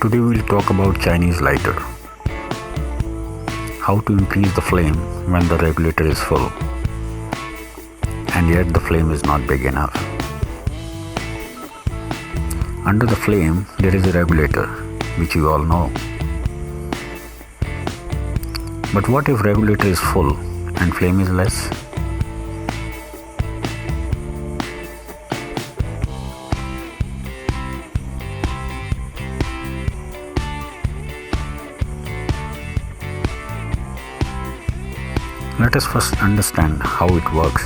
Today we'll talk about Chinese lighter. How to increase the flame when the regulator is full and yet the flame is not big enough. Under the flame there is a regulator, which you all know. But what if regulator is full and flame is less? Let us first understand how it works.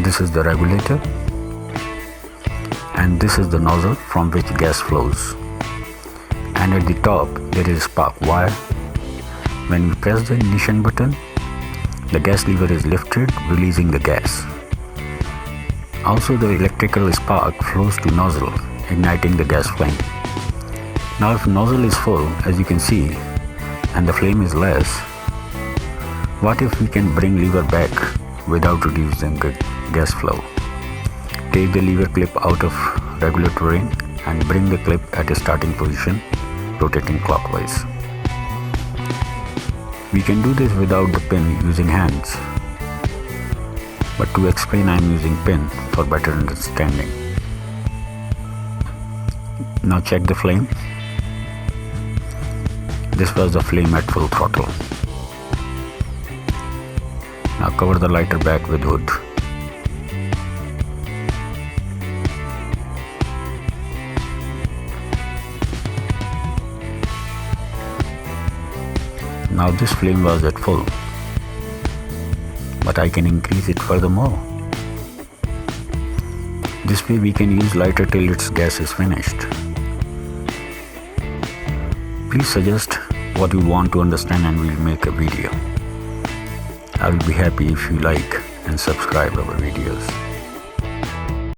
This is the regulator and this is the nozzle from which gas flows, and at the top there is a spark wire. When we press the ignition button, the gas lever is lifted, releasing the gas. Also, the electrical spark flows to nozzle, igniting the gas flame. Now if nozzle is full, as you can see, and the flame is less, what if we can bring lever back without reducing the gas flow? Take the lever clip out of regulator ring and bring the clip at a starting position, rotating clockwise. We can do this without the pin using hands, but to explain I am using pin for better understanding. Now check the flame. This was the flame at full throttle. Now cover the lighter back with hood. Now this flame was at full, but I can increase it furthermore. This way we can use lighter till its gas is finished. Please suggest what you want to understand and we'll make a video. I will be happy if you like and subscribe our videos.